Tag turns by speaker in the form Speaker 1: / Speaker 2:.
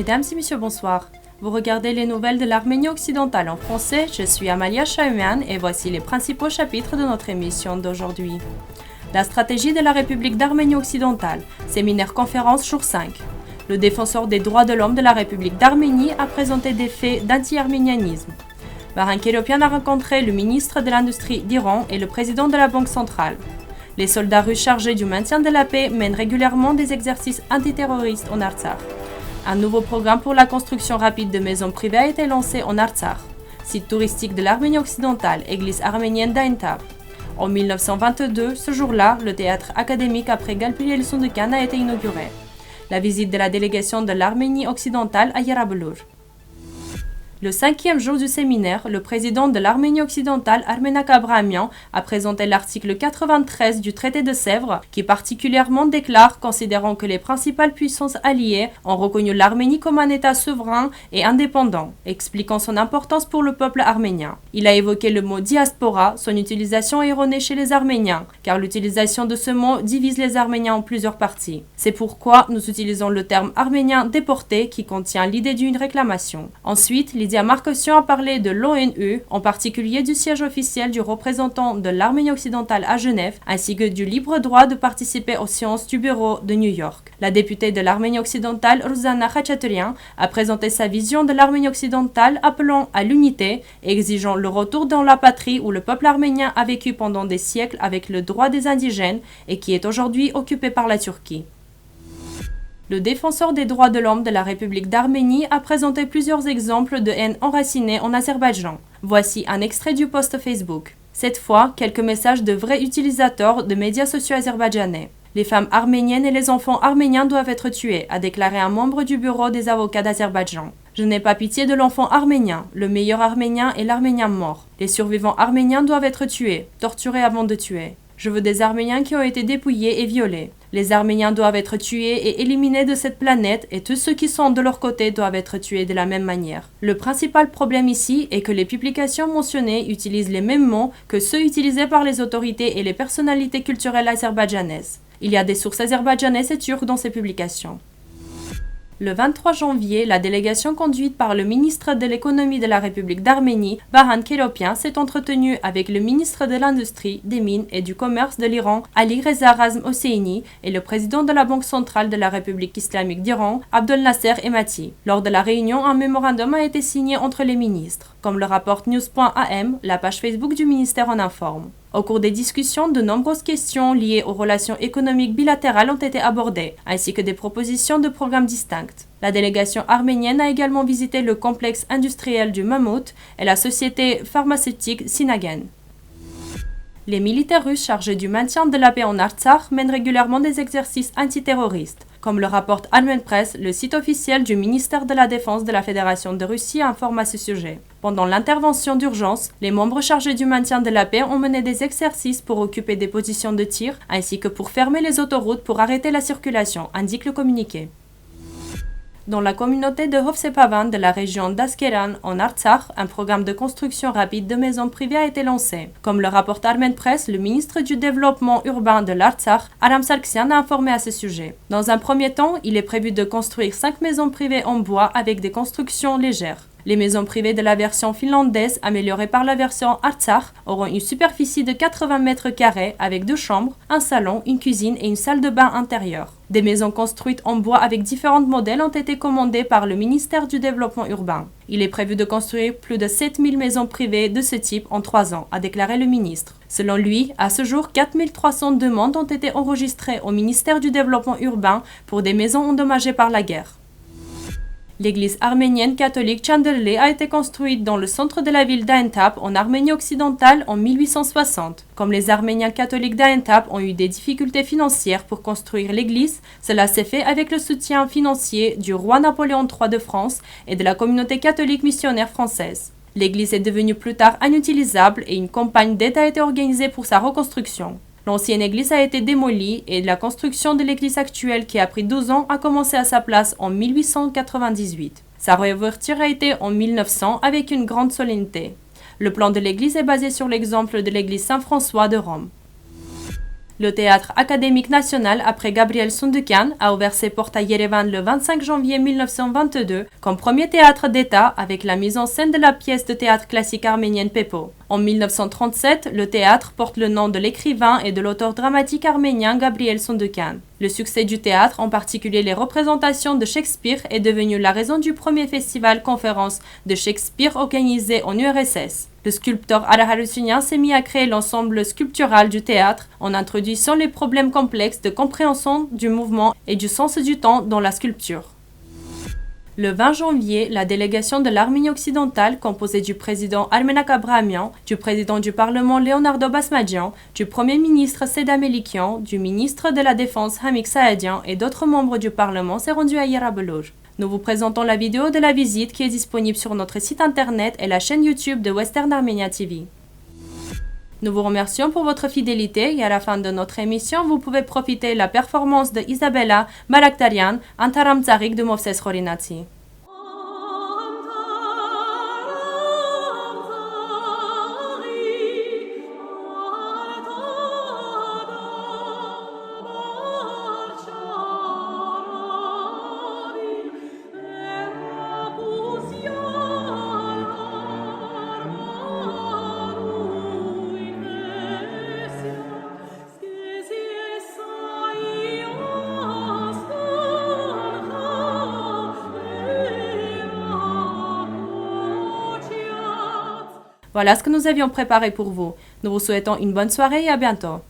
Speaker 1: Mesdames et messieurs, bonsoir. Vous regardez les nouvelles de l'Arménie occidentale en français. Je suis Amalia Chahoumian et voici les principaux chapitres de notre émission d'aujourd'hui. La stratégie de la République d'Arménie occidentale, séminaire-conférence jour 5. Le défenseur des droits de l'homme de la République d'Arménie a présenté des faits d'anti-arménianisme. Baran Kelopian a rencontré le ministre de l'Industrie d'Iran et le président de la Banque centrale. Les soldats russes chargés du maintien de la paix mènent régulièrement des exercices antiterroristes en Artsakh. Un nouveau programme pour la construction rapide de maisons privées a été lancé en Artsakh, site touristique de l'Arménie occidentale, église arménienne d'Aïntap. En 1922, ce jour-là, le théâtre académique après Galpiliel Sundukan a été inauguré. La visite de la délégation de l'Arménie occidentale à Yarabulur. Le 5e jour du séminaire, le président de l'Arménie occidentale, Armenak Abrahamian, a présenté l'article 93 du traité de Sèvres, qui particulièrement déclare, considérant que les principales puissances alliées ont reconnu l'Arménie comme un État souverain et indépendant, expliquant son importance pour le peuple arménien. Il a évoqué le mot diaspora, son utilisation erronée chez les Arméniens, car l'utilisation de ce mot divise les Arméniens en plusieurs parties. C'est pourquoi nous utilisons le terme arménien déporté, qui contient l'idée d'une réclamation. Ensuite, Lydia Marcossian a parlé de l'ONU, en particulier du siège officiel du représentant de l'Arménie occidentale à Genève, ainsi que du libre droit de participer aux séances du bureau de New York. La députée de l'Arménie occidentale, Rouzana Khachaturian, a présenté sa vision de l'Arménie occidentale, appelant à l'unité et exigeant le retour dans la patrie où le peuple arménien a vécu pendant des siècles avec le droit des indigènes et qui est aujourd'hui occupé par la Turquie. Le défenseur des droits de l'homme de la République d'Arménie a présenté plusieurs exemples de haine enracinée en Azerbaïdjan. Voici un extrait du post Facebook. Cette fois, quelques messages de vrais utilisateurs de médias sociaux azerbaïdjanais. Les femmes arméniennes et les enfants arméniens doivent être tués, a déclaré un membre du bureau des avocats d'Azerbaïdjan. Je n'ai pas pitié de l'enfant arménien. Le meilleur arménien est l'arménien mort. Les survivants arméniens doivent être tués, torturés avant de tuer. Je veux des Arméniens qui ont été dépouillés et violés. Les Arméniens doivent être tués et éliminés de cette planète et tous ceux qui sont de leur côté doivent être tués de la même manière. Le principal problème ici est que les publications mentionnées utilisent les mêmes mots que ceux utilisés par les autorités et les personnalités culturelles azerbaïdjanaises. Il y a des sources azerbaïdjanaises et turques dans ces publications. Le 23 janvier, la délégation conduite par le ministre de l'économie de la République d'Arménie, Baran Kelopian, s'est entretenue avec le ministre de l'Industrie, des Mines et du Commerce de l'Iran, Ali Reza Razm Hosseini, et le président de la Banque centrale de la République islamique d'Iran, Abdel Nasser Hemati. Lors de la réunion, un mémorandum a été signé entre les ministres. Comme le rapporte News.am, la page Facebook du ministère en informe. Au cours des discussions, de nombreuses questions liées aux relations économiques bilatérales ont été abordées, ainsi que des propositions de programmes distincts. La délégation arménienne a également visité le complexe industriel du Mammouth et la société pharmaceutique Sinagen. Les militaires russes chargés du maintien de la paix en Artsakh mènent régulièrement des exercices antiterroristes. Comme le rapporte Armen Press, le site officiel du ministère de la Défense de la Fédération de Russie informe à ce sujet. Pendant l'intervention d'urgence, les membres chargés du maintien de la paix ont mené des exercices pour occuper des positions de tir, ainsi que pour fermer les autoroutes pour arrêter la circulation, indique le communiqué. Dans la communauté de Hovsepavan de la région d'Askeran en Artsakh, un programme de construction rapide de maisons privées a été lancé. Comme le rapporte Armen Press, le ministre du Développement urbain de l'Artsakh, Aram Sargsyan, a informé à ce sujet. Dans un premier temps, il est prévu de construire 5 maisons privées en bois avec des constructions légères. Les maisons privées de la version finlandaise, améliorée par la version Artsakh, auront une superficie de 80 mètres carrés avec 2 chambres, un salon, une cuisine et une salle de bain intérieure. Des maisons construites en bois avec différents modèles ont été commandées par le ministère du Développement urbain. Il est prévu de construire plus de 7000 maisons privées de ce type en 3 ans, a déclaré le ministre. Selon lui, à ce jour, 4300 demandes ont été enregistrées au ministère du Développement urbain pour des maisons endommagées par la guerre. L'église arménienne catholique Chanderley a été construite dans le centre de la ville d'Aïntap en Arménie occidentale en 1860. Comme les Arméniens catholiques d'Aïntap ont eu des difficultés financières pour construire l'église, cela s'est fait avec le soutien financier du roi Napoléon III de France et de la communauté catholique missionnaire française. L'église est devenue plus tard inutilisable et une campagne d'aide a été organisée pour sa reconstruction. L'ancienne église a été démolie et la construction de l'église actuelle qui a pris 12 ans a commencé à sa place en 1898. Sa réouverture a été en 1900 avec une grande solennité. Le plan de l'église est basé sur l'exemple de l'église Saint-François de Rome. Le Théâtre académique national, après Gabriel Sundukan, a ouvert ses portes à Yerevan le 25 janvier 1922 comme premier théâtre d'État avec la mise en scène de la pièce de théâtre classique arménienne Pepo. En 1937, le théâtre porte le nom de l'écrivain et de l'auteur dramatique arménien Gabriel Sundukan. Le succès du théâtre, en particulier les représentations de Shakespeare, est devenu la raison du premier festival conférence de Shakespeare organisé en URSS. Le sculpteur Ara Harutunian s'est mis à créer l'ensemble sculptural du théâtre en introduisant les problèmes complexes de compréhension du mouvement et du sens du temps dans la sculpture. Le 20 janvier, la délégation de l'Arménie occidentale, composée du président Armenak Abrahamian, du président du Parlement Leonardo Basmadjian, du Premier ministre Seda Melikian, du ministre de la Défense Hamik Saadian et d'autres membres du Parlement s'est rendue à Yarablouch. Nous vous présentons la vidéo de la visite qui est disponible sur notre site internet et la chaîne YouTube de Western Armenia TV. Nous vous remercions pour votre fidélité et à la fin de notre émission, vous pouvez profiter de la performance de Isabella Malaktarian, Antaram Tsarik de Movses Khorinatsi. Voilà ce que nous avions préparé pour vous. Nous vous souhaitons une bonne soirée et à bientôt.